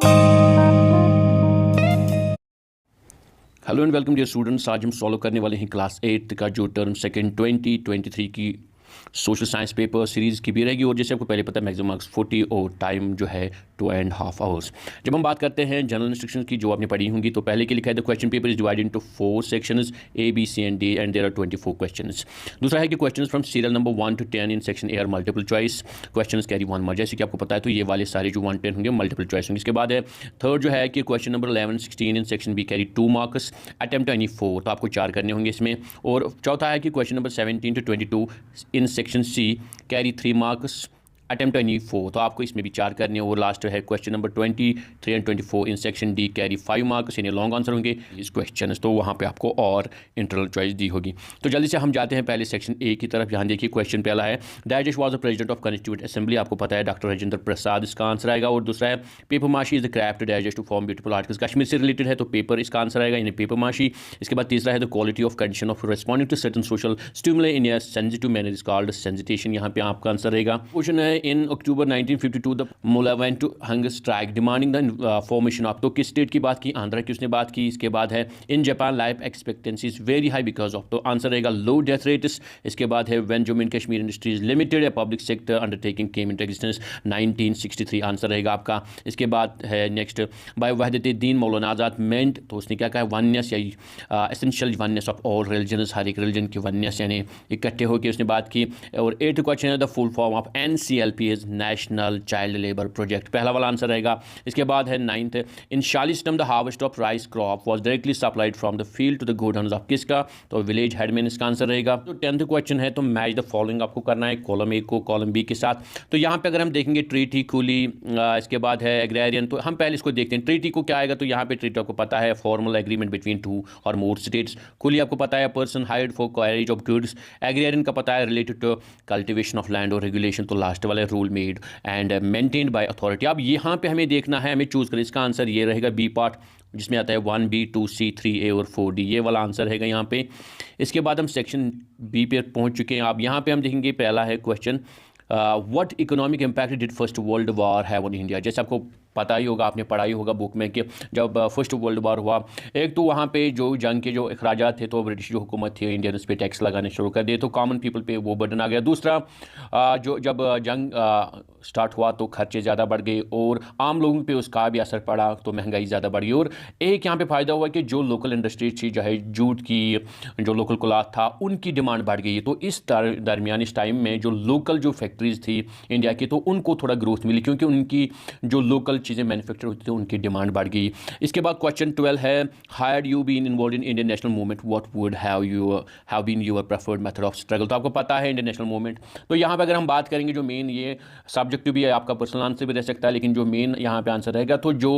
Hello and welcome dear students. आज हम solve करने वाले हैं क्लास 8 का जो टर्म सेकंड 2023 की सोशल साइंस पेपर सीरीज़ की भी रहेगी। और जैसे आपको पहले पता है मैक्सिमम मार्क्स 40 और टाइम जो है 2.5 आवर्स। जब हम बात करते हैं जनरल इंस्ट्रक्शंस की जो आपने पढ़ी होंगी, तो पहले के लिखा है the question paper is divided into 4 sections A, B, C and D and there are 24 questions. दूसरा है कि questions from serial number 1 to 10 in section A are multiple choice questions carry 1 mark. जैसे कि आपको पता है तो ये वाले सारे जो 1 10 होंगे मल्टीपल चॉइस होंगे। इसके बाद है थर्ड जो है कि question number 11 16 in section B carry 2 marks, attempt any 4, तो आपको 4 करने होंगे इसमें। और चौथा है कि question number 17 to 22 in section C carry 3 marks, attempt any 4, तो आपको इसमें भी 4 करने हैं। और लास्ट है question number 23 and 24 in section D carry 5 marks, यानी लॉन्ग आंसर होंगे इस क्वेश्चन, तो वहाँ पे आपको और इंटरनल चॉइस दी होगी। तो जल्दी से हम जाते हैं पहले सेक्शन A की तरफ। यहाँ देखिए क्वेश्चन पहला है digest was the president of constituent assembly. आपको पता है डॉक्टर राजेंद्र प्रसाद इसका आंसर आएगा। और दूसरा है papier mache is the craft digest to form beautiful articles. Kashmir से रिलेटेड है तो पेपर इसका आंसर आएगा, यानी पेपर माशी। इसके बाद तीसरा है the quality of condition of responding to certain social stimuli in a sensitive manner is called sensitisation. यहाँ पे आपका आंसर रहेगा। क्वेश्चन है इन अक्टूबर 1952 द मुला went to hunger strike demanding the formation of, तो किस स्टेट की बात की? आंध्रा की उसने बात की। इसके बाद है in Japan life expectancy is very high because of, तो आंसर रहेगा लो डेथ रेट्स। इसके बाद है when Jammu and Kashmir industries limited a public sector undertaking came into existence 1963, answer रहेगा आपका। इसके बाद है नेक्स्ट बाय वहदत-ए-दीन मौलाना आज़ाद मेंट, तो उसने क्या कहा? वननेस या essential oneness of all religions, हर एक रिलीजन की वननेस यानी इकट्ठे होकर उसने बात की। और 8th क्वेश्चन है the full form of NCLP is national child labour project, पहला वाला आंसर रहेगा। इसके बाद है 9th इन शालिस्टम the harvest of rice crop was directly supplied from the field to the godowns of, किसका? तो विलेज हेडमैन इसका आंसर रहेगा। तो 10th क्वेश्चन है तो मैच द फॉलोइंग आपको करना है कॉलम ए को कॉलम बी के साथ। तो यहाँ पे अगर हम देखेंगे ट्रीटी खुली, इसके बाद है एग्रेरियन, तो हम पहले इसको देखते हैं। ट्रीटी को क्या आएगा? तो यहाँ पे ट्रीटी आपको पता है फॉर्मल एग्रीमेंट बिटवीन 2 और मोर स्टेट्स। खुली आपको पता है person hired for carriage of goods. Agrarian का पता है related to cultivation of land और रेगुलेशन, तो लास्ट वाला rule made and maintained by authority. अब यहाँ पे हमें देखना है, हमें चूज़ करें। इसका आंसर ये रहेगा बी पार्ट, जिसमें आता है 1B 2C 3A और 4D, ये वाला आंसर रहेगा यहाँ पे। इसके बाद हम सेक्शन B पे पहुँच चुके हैं। अब यहाँ पे हम देखेंगे पहला है question what economic impact did first world war have on India. जैसे आपको पता ही होगा, आपने पढ़ा ही होगा बुक में कि जब फर्स्ट वर्ल्ड वॉर हुआ, एक तो वहाँ पे जो जंग के जो अखराजात थे तो ब्रिटिश जो हुकूमत थी इंडियन उस पर टैक्स लगाने शुरू कर दिए, तो कॉमन पीपल पे वो बर्डन आ गया। दूसरा जो जब जंग स्टार्ट हुआ तो खर्चे ज़्यादा बढ़ गए और आम लोगों पे उसका भी असर पड़ा, तो महंगाई ज़्यादा बढ़ गई। और एक यहाँ पे फ़ायदा हुआ कि जो लोकल इंडस्ट्रीज थी, चाहे जूट की जो लोकल क्लॉथ था, उनकी डिमांड बढ़ गई। तो इस दरमियान इस टाइम में जो लोकल जो फैक्ट्रीज़ थी इंडिया की, तो उनको थोड़ा ग्रोथ मिली, क्योंकि उनकी जो लोकल चीज़ें मैन्युफैक्चर होती थी उनकी डिमांड बढ़ गई। इसके बाद क्वेश्चन 12 है had you been involve in Indian national movement what would have been your preferred method of struggle. तो आपको पता है इंडियन नेशनल मूवमेंट, तो यहाँ पे अगर हम बात करेंगे जो मेन, ये सब्जेक्टिव भी है, आपका पर्सनल आंसर भी रह सकता है, लेकिन जो मेन यहाँ पे आंसर रहेगा तो जो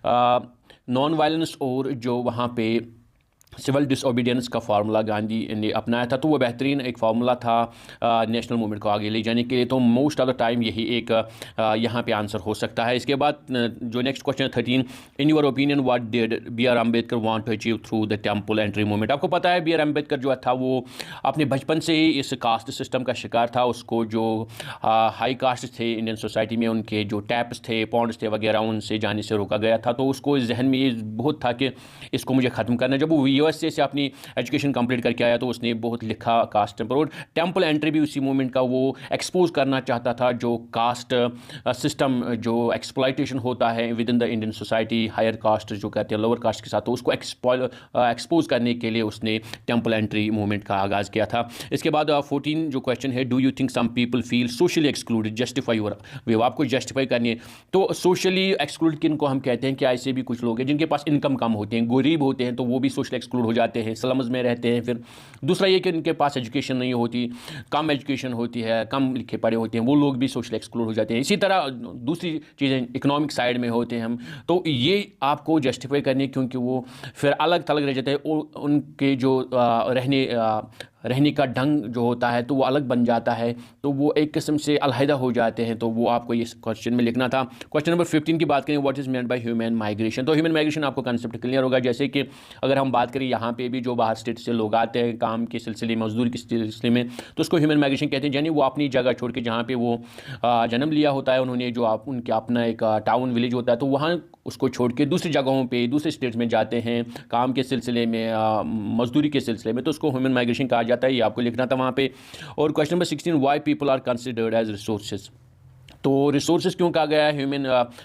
नॉन वायलेंस और जो वहाँ पे सिविल डिसओबीडियंस का फार्मूला गांधी ने अपनाया था, तो वो बेहतरीन एक फार्मूला था नेशनल मूवमेंट को आगे ले जाने के लिए। तो मोस्ट ऑफ द टाइम यही एक यहाँ पे आंसर हो सकता है। इसके बाद जो नेक्स्ट क्वेश्चन है 13 in your opinion what did B.R. Ambedkar want to achieve through the temple entry movement. आपको पता है B.R. अम्बेडकर जो था वो अपने बचपन से ही इस कास्ट सिस्टम का शिकार था। उसको जो हाई कास्ट थे इंडियन सोसाइटी में, उनके जो टैप्स थे, पॉन्ड्स थे वगैरह, उनसे जाने से रोका गया था। तो उसको इस जहन में ये बहुत था कि इसको मुझे ख़त्म करना। जब वो USA से अपनी एजुकेशन कंप्लीट करके आया तो उसने बहुत लिखा कास्ट पर, और टेम्पल एंट्री भी उसी मूवमेंट का वो एक्सपोज करना चाहता था, जो कास्ट सिस्टम जो एक्सप्लॉयटेशन होता है within the Indian society, higher caste जो कहते हैं लोअर कास्ट के साथ, तो उसको एक्सपोज करने के लिए उसने टेम्पल एंट्री मूवमेंट का आगाज़ किया था। इसके बाद 14 जो क्वेश्चन है do you think some people feel socially excluded justify your way, आपको जस्टिफाई करनी है। तो सोशली एक्सक्लूड किन को हम कहते हैं कि ऐसे भी कुछ लोग हैं जिनके पास इनकम कम होते हैं, गरीब होते हैं, तो वो भी सोशली एक्सक्लूड हो जाते हैं, स्लम्स में रहते हैं। फिर दूसरा ये कि उनके पास एजुकेशन नहीं होती, कम एजुकेशन होती है, कम लिखे पढ़े होते हैं, वो लोग भी सोशल एक्सक्लूड हो जाते हैं। इसी तरह दूसरी चीज़ें इकोनॉमिक साइड में होते हैं हम, तो ये आपको जस्टिफाई करनी है, क्योंकि वो फिर अलग थलग रह जाते हैं और उनके जो रहने रहने का ढंग जो होता है तो वो अलग बन जाता है, तो वो एक किस्म से अलहदा हो जाते हैं। तो वो आपको ये क्वेश्चन में लिखना था। क्वेश्चन नंबर 15 की बात करें, what is meant by human migration. तो ह्यूमन माइग्रेशन आपको कंसेप्ट क्लियर होगा। जैसे कि अगर हम बात करें यहाँ पे भी जो बाहर स्टेट से लोग आते हैं काम के सिलसिले में, मजदूरी के सिलसिले में, तो उसको ह्यूमन माइग्रेशन कहते हैं। यानी वो अपनी जगह छोड़ के जहाँ पे वो जन्म लिया होता है उन्होंने, जो आप उनके अपना एक टाउन विलेज होता है, तो वहाँ उसको छोड़ के दूसरी जगहों पे दूसरे स्टेट्स में जाते हैं काम के सिलसिले में, मजदूरी के सिलसिले में, तो उसको ह्यूमन माइग्रेशन कहा जाता है। ये आपको लिखना था वहाँ पे। और question number 16, why people are considered as resources. तो रिसोर्सेज क्यों कहा गया है ह्यूमन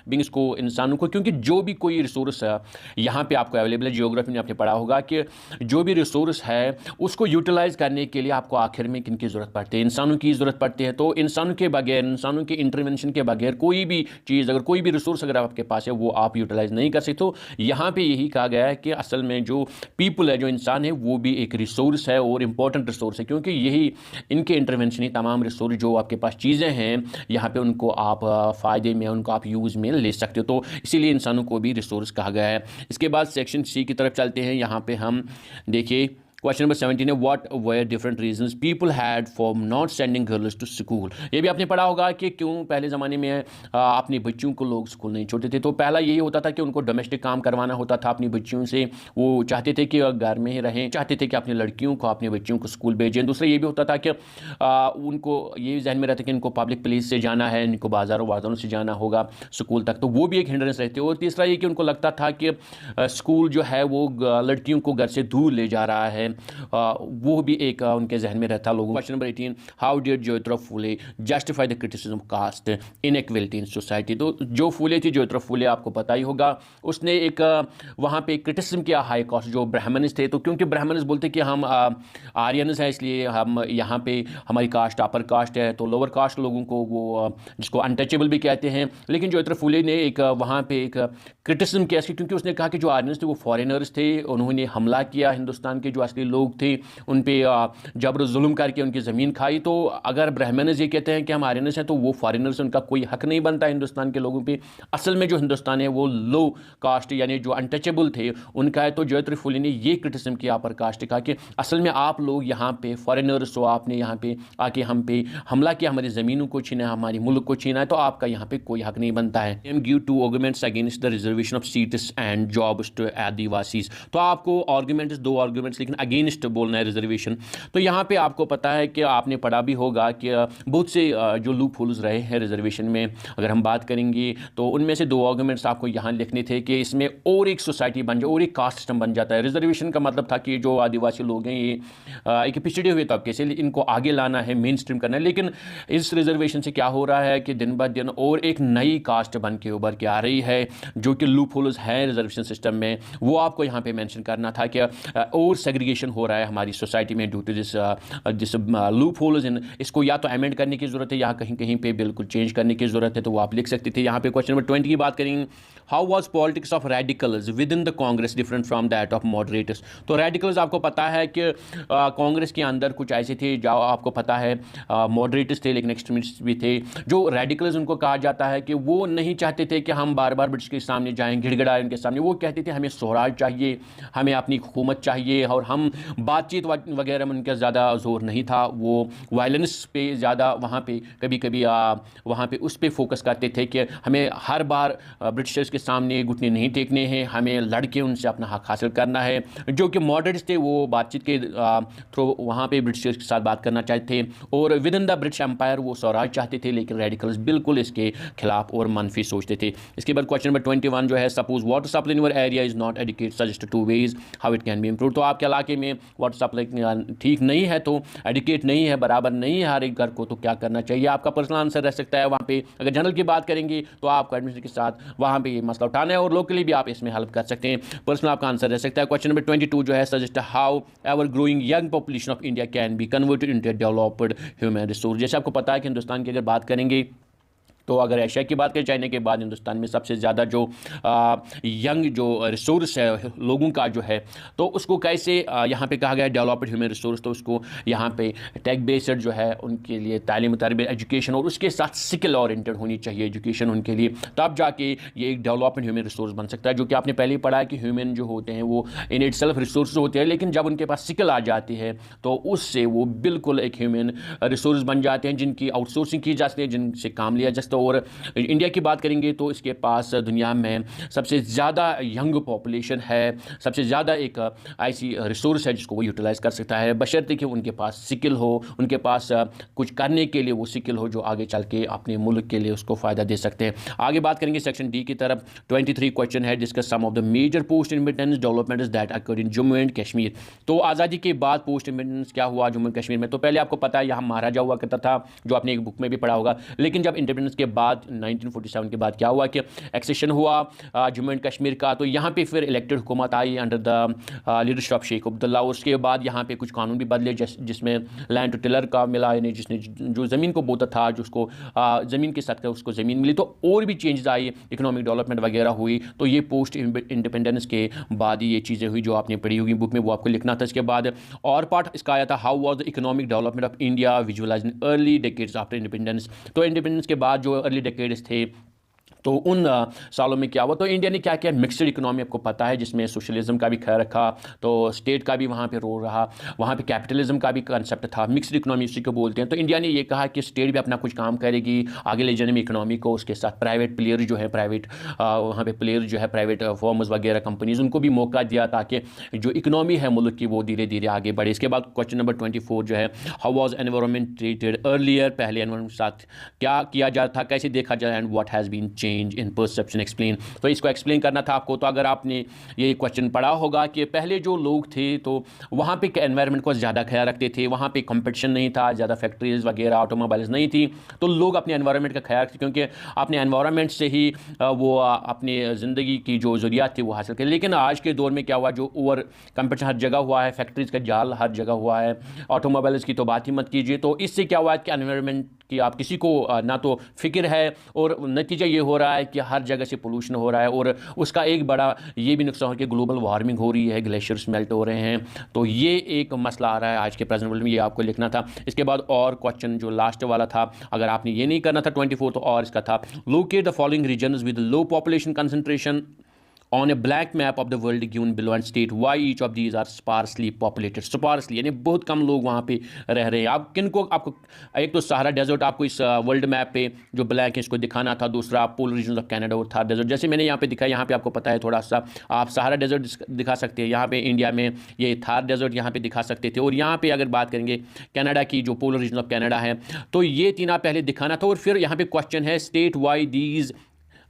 बींग्स को, इंसानों को? क्योंकि जो भी कोई रिसोर्स है यहाँ पे आपको अवेलेबल है, जियोग्राफी में आपने पढ़ा होगा कि जो भी रिसोर्स है उसको यूटिलाइज करने के लिए आपको आखिर में किन की ज़रूरत पड़ती है? इंसानों की ज़रूरत पड़ती है। तो इंसानों के बगैर, इंसानों के इंटरवेंशन के बगैर कोई भी चीज़, अगर कोई भी रिसोर्स अगर आपके पास है वो आप यूटिलाइज नहीं कर सकते। तो यहाँ पर यही कहा गया है कि असल में जो पीपल है, जो इंसान है, वो भी एक रिसोर्स है और इम्पॉर्टेंट रिसोर्स है, क्योंकि यही इनके इंटरवेंशन ही तमाम रिसोर्स जो आपके पास चीज़ें हैं यहाँ पे उनको आप फ़ायदे में, उनको आप यूज़ में ले सकते हो। तो इसीलिए इंसानों को भी रिसोर्स कहा गया है। इसके बाद सेक्शन सी की तरफ चलते हैं। यहाँ पे हम देखिए क्वेश्चन नंबर 17 है, what were different reasons people had for not sending girls to school. ये भी आपने पढ़ा होगा कि क्यों पहले ज़माने में अपनी बच्चियों को लोग स्कूल नहीं छोड़ते थे। तो पहला यही होता था कि उनको डोमेस्टिक काम करवाना होता था अपनी बच्चियों से, वो चाहते थे कि घर में ही रहें, चाहते थे कि अपनी लड़कियों को, अपनी बच्चियों को स्कूल भेजें। दूसरा ये भी होता था कि उनको ये जहन में रहता कि इनको पब्लिक प्लेस से जाना है, इनको बाज़ारों से जाना होगा स्कूल तक, तो वो भी एक हिंड्रेंस रहती है। और तीसरा ये कि उनको लगता था कि स्कूल जो है वो लड़कियों को घर से दूर ले जा रहा है, वो भी एक उनके जहन में रहता लोगों। Question number 18, how did Jyotirao Phule justify the criticism of caste inequality in society. तो जो फूले थी, ज्योतिराव फूले, आपको पता ही होगा, उसने एक वहाँ पे क्रिटिसिज्म किया हाई कास्ट जो ब्राह्मण्स थे। तो क्योंकि ब्राह्मण्स बोलते कि हम आर्यन्स हैं, इसलिए हम यहाँ पे हमारी कास्ट अपर कास्ट है, तो लोअर कास्ट लोगों को वो जिसको अनटचेबल भी कहते हैं। लेकिन ज्योतिराव फूले ने एक वहाँ पे एक क्रिटिसिज्म किया, क्योंकि उसने कहा कि जो आर्यन्स थे वो फॉरेनर्स थे, उन्होंने हमला किया हिंदुस्तान के जो असली लोग थे उन पे जबर जुल्म करके उनकी ज़मीन खाई। तो अगर ब्राह्मण्स ये कहते हैं कि हम आर्यनस हैं, तो वो फॉरेनर्स, उनका कोई हक नहीं बनता हिंदुस्तान के लोगों पे। असल में जो हिंदुस्तान है वो लो कास्ट यानी जो अनटचेबल थे उनका है। तो ज्योतिराव फूले ने ये क्रिटिसिज्म किया अपर कास्ट का कि असल में आप लोग यहाँ पे फॉरेनर्स हो, आपने यहाँ पे आके हम पे हमला किया, हमारी ज़मीनों को छीना, हमारी मुल्क को छीना है, तो आपका यहाँ पे कोई हक नहीं बनता है। एम give two arguments against the reservation of seats and jobs to Adivasis. तो आपको आर्गुमेंट्स, दो आर्गुमेंट्स, लेकिन अगेंस्ट बोलना है रिजर्वेशन। तो यहाँ पे आपको पता है कि आपने पढ़ा भी होगा कि बहुत से जो लूप होल्स रहे हैं रिजर्वेशन में, अगर हम बात करेंगे तो उनमें से दो आर्गुमेंट्स आपको यहाँ लिखने थे कि इसमें और एक सोसाइटी बन जाए और एक कास्ट सिस्टम बन जाता है। रिजर्वेशन का मतलब था कि जो आदिवासी लोग हैं ये एक पिछड़े हुए तबके से, इनको आगे लाना है, मेन स्ट्रीम करना है। लेकिन इस रिजर्वेशन से क्या हो रहा है कि दिन ब दिन और एक नई कास्ट बन के उभर के आ रही है, जो कि लूप होल्स हैं रिजर्वेशन सिस्टम में, वो आपको यहाँ पे मेंशन करना था कि और सेग्रीगेशन हो रहा है हमारी सोसाइटी में due to this loopholes. इन इसको या तो अमेंड करने की ज़रूरत है या कहीं कहीं पे बिल्कुल चेंज करने की ज़रूरत है, तो वो आप लिख सकते थे। यहाँ पे क्वेश्चन नंबर 20 की बात करेंगे, how was politics of radicals with in the Congress different from that of moderators. तो रेडिकल्स आपको पता है कि कांग्रेस के अंदर कुछ ऐसे थे जो आपको पता है मॉडरेटर्स थे लेकिन एक्सट्रीमिस्ट भी थे। जो रेडिकल्स उनको कहा जाता है कि वो नहीं चाहते थे कि हम बार बार ब्रिटिश के सामने जाएं, गिड़गिड़ाएं उनके सामने। वो कहते थे हमें स्वराज चाहिए, हमें अपनी हुकूमत चाहिए, और हम बातचीत वगैरह में उनका ज़्यादा जोर नहीं था। वो वायलेंस पे ज़्यादा वहाँ पे कभी कभी वहाँ पे उस पर फोकस करते थे कि हमें हर बार ब्रिटिशर्स के सामने घुटने नहीं टेकने हैं, हमें लड़के उनसे अपना हक हासिल करना है। जो कि मॉडरेट्स थे वो बातचीत के थ्रू वहाँ पे ब्रिटिशर्स के साथ बात करना चाहते थे, और within the British empire वो स्वराज चाहते थे। लेकिन रेडिकल्स बिल्कुल इसके खिलाफ और मनफी सोचते थे। इसके बाद क्वेश्चन नंबर 21 जो है, suppose water supply in your area is not adequate, suggest two ways how it can be improve. तो आपके इलाके में वाटर सप्लाई ठीक नहीं है, तो एडिकेट नहीं है, बराबर नहीं है हर एक घर को, तो क्या करना चाहिए? आपका पर्सनल आंसर रह सकता है वहाँ पे। अगर जनरल की बात करेंगे तो आपको एडमिनिस्ट्रेशन के साथ वहाँ पे ये मसला उठाना है, और लोकली भी आप इसमें हेल्प कर सकते हैं। पर्सनल आपका आंसर रह सकता है। क्वेश्चन नंबर 22 जो है, suggest how ever growing young population of India can be converted into developed human resource. जैसे आपको पता है कि हिंदुस्तान की अगर बात करेंगे तो अगर एशिया की बात करें, चाइना के बाद हिंदुस्तान में सबसे ज़्यादा जो यंग जो रिसोर्स है लोगों का जो है, तो उसको कैसे यहाँ पे कहा गया डेवलप्ड ह्यूमन रिसोर्स, तो उसको यहाँ पे टेक बेस्ड जो है उनके लिए तालीम तरबियत एजुकेशन और उसके साथ स्किल ओरिएंटेड होनी चाहिए एजुकेशन उनके लिए, तब जाके ये एक डेवलप्ड ह्यूमन रिसोर्स बन सकता है। जो कि आपने पहले ही पढ़ा है कि ह्यूमन जो होते हैं वो इन इट सेल्फ रिसोर्स होते हैं, लेकिन जब उनके पास स्किल आ जाती है तो उससे वो बिल्कुल एक ह्यूमन रिसोर्स बन जाते हैं जिनकी आउटसोर्सिंग की जा सकती है, जिनसे काम लिया जा सकता है। और इंडिया की बात करेंगे तो इसके पास दुनिया में सबसे ज़्यादा यंग पॉपुलेशन है, सबसे ज़्यादा एक ऐसी रिसोर्स है जिसको वो यूटिलाइज़ कर सकता है, बशर्ते कि उनके पास स्किल हो, उनके पास कुछ करने के लिए वो स्किल हो जो आगे चल के अपने मुल्क के लिए उसको फ़ायदा दे सकते हैं। आगे बात करेंगे सेक्शन डी की तरफ। 23 क्वेश्चन है, discuss some of the major post independence developments that occurred in Jammu and Kashmir. तो आज़ादी के बाद पोस्ट इंडिपेंडेंस क्या हुआ जम्मू एंड कश्मीर में, तो पहले आपको पता है यहाँ महाराजा हुआ करता था, जो आपने एक बुक में भी पढ़ा होगा। लेकिन जब इंडिपेंडेंस के बाद 1947 के बाद क्या हुआ कि एक्सेशन हुआ जम्मू एंड कश्मीर का, तो यहाँ पे फिर इलेक्टेड हुकूमत आई under the leadership of Sheikh Abdullah. उसके बाद यहाँ पे कुछ कानून भी बदले जिसमें लैंड टू टिलर का मिला, यानी जिसने जो ज़मीन को बोता था, जो उसको ज़मीन के साथ उसको ज़मीन मिली, तो और भी चेंजेस आई, इकोनॉमिक डेवलपमेंट वगैरह हुई। तो ये पोस्ट इंडिपेंडेंस के बाद ये चीज़ें हुई जो आपने पढ़ी होगी बुक में, वो आपको लिखना था। इसके बाद और पार्ट इसका आया था, how was the economic development of India visualised in early decades after independence. तो इंडिपेंडेंस के बाद जो अर्ली डेकेड्स थे तो उन सालों में क्या हुआ, तो इंडिया ने क्या किया, मिक्सड इकोनॉमी आपको पता है, जिसमें सोशलिज्म का भी ख्याल रखा, तो स्टेट का भी वहाँ पे रोल रहा, वहाँ पे कैपिटलिज्म का भी कंसेप्ट था, मिक्सड इकोनॉमी उसी को बोलते हैं। तो इंडिया ने ये कहा कि स्टेट भी अपना कुछ काम करेगी आगे ले जाने में इकोनॉमी को, उसके साथ प्राइवेट प्लेयर जो है, प्राइवेट वहाँ पे प्लेयर जो है, प्राइवेट फर्म्स वगैरह कंपनीज, उनको भी मौका दिया ताकि जो इकोनॉमी है मुल्क की वो धीरे धीरे आगे बढ़े। इसके बाद क्वेश्चन नंबर 24 जो है, how was environment treated earlier, पहले एनवायरनमेंट के साथ क्या किया जाता था, कैसे देखा जाए, and what has been change in perception explain. तो इसको एक्सप्लेन करना था आपको। तो अगर आपने ये क्वेश्चन पढ़ा होगा कि पहले जो लोग थे तो वहाँ पे एनवायरनमेंट को ज़्यादा ख्याल रखते थे, वहाँ पे कंपटीशन नहीं था, ज़्यादा फैक्ट्रीज वगैरह ऑटोमोबाइल्स नहीं थी, तो लोग अपने एनवायरनमेंट का ख्याल रखते, क्योंकि अपने एनवायरनमेंट से ही वो अपनी ज़िंदगी की जो ज़रूरियात थी वो हासिल करें। लेकिन आज के दौर में क्या हुआ, जो ओवर कंपटीशन हर जगह हुआ है, फैक्ट्रीज़ का जाल हर जगह हुआ है, ऑटोमोबाइल्स की तो बात ही मत कीजिए। तो इससे क्या हुआ है कि एनवायरनमेंट की आप किसी को ना तो फिक्र है, और नतीजा ये हो रहा है कि हर जगह से पोल्यूशन हो रहा है, और उसका एक बड़ा ये भी नुकसान हो कि ग्लोबल वार्मिंग हो रही है, ग्लेशियर्स मेल्ट हो रहे हैं। तो ये एक मसला आ रहा है आज के प्रेजेंट वर्ल्ड में, ये आपको लिखना था। इसके बाद और क्वेश्चन जो लास्ट वाला था, अगर आपने ये नहीं करना था 24, तो और इसका था, locate the following regions with low population concentration on a blank map of the world given below and state why each of these are sparsely populated। sparsely यानी बहुत कम लोग वहाँ पे रह रहे हैं। आप किन को, आपको एक तो सहारा डेजर्ट आपको इस वर्ल्ड मैप पे जो ब्लैक है इसको दिखाना था, दूसरा पोलर रीजन ऑफ कनाडा और थार डेजर्ट। जैसे मैंने यहाँ पे दिखाया, यहाँ पे आपको पता है थोड़ा सा, आप सहारा डेजर्ट दिखा सकते हैं, यहाँ पे इंडिया में ये थार डेजर्ट यहाँ पे दिखा सकते थे। और यहाँ पे अगर बात करेंगे कनाडा की, जो पोलर रीजन ऑफ कनाडा है, तो ये तीन आप पहले दिखाना था। और फिर यहाँ पे क्वेश्चन है, स्टेट वाई दीज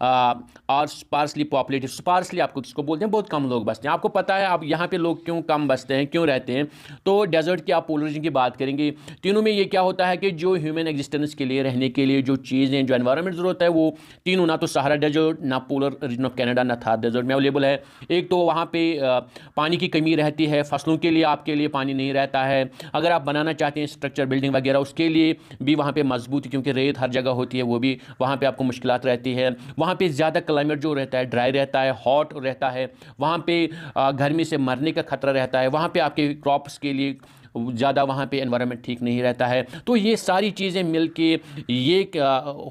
और स्पार्सली पॉपुलेटेड। स्पार्सली आपको किसको बोलते हैं, बहुत कम लोग बसते हैं। आपको पता है अब यहाँ पे लोग क्यों कम बसते हैं, क्यों रहते हैं, तो डेजर्ट की आप पोलर रीजन की बात करेंगे, तीनों में ये क्या होता है कि जो ह्यूमन एग्जिस्टेंस के लिए, रहने के लिए जो चीज़ें, जो एनवायरनमेंट ज़रूरत है, वो तीनों, ना तो सहारा डेजर्ट, ना पोलर रीजन ऑफ कनाडा, ना थार डेजर्ट में अवेलेबल है। एक तो वहाँ पे पानी की कमी रहती है, फसलों के लिए आपके लिए पानी नहीं रहता है, अगर आप बनाना चाहते हैं स्ट्रक्चर बिल्डिंग वगैरह, उसके लिए भी वहाँ पे मजबूत, क्योंकि रेत हर जगह होती है, वो भी वहाँ पे आपको मुश्किलात रहती है। वहाँ पे ज़्यादा क्लाइमेट जो रहता है ड्राई रहता है, हॉट रहता है, वहाँ पे गर्मी से मरने का खतरा रहता है, वहाँ पे आपके क्रॉप्स के लिए ज़्यादा वहाँ पे एनवायरनमेंट ठीक नहीं रहता है। तो ये सारी चीज़ें मिल के ये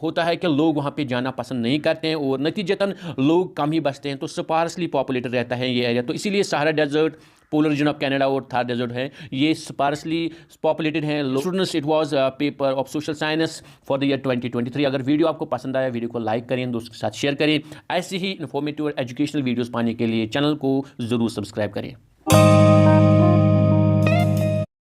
होता है कि लोग वहाँ पे जाना पसंद नहीं करते हैं, और नतीजतन लोग कम ही बसते हैं। तो स्पार्सली पॉपुलेटेड रहता है ये एरिया। तो इसीलिए Sahara desert, polar region of Canada और थार डेजर्ट है, ये स्पार्सली पॉपुलेटेड हैं। Students, it was paper of social science for the year 2023। अगर वीडियो आपको पसंद आया, वीडियो को लाइक करें, दोस्तों के साथ शेयर करें। ऐसे ही इन्फॉर्मेटिव और एजुकेशनल वीडियोस पाने के लिए चैनल को ज़रूर सब्सक्राइब करें।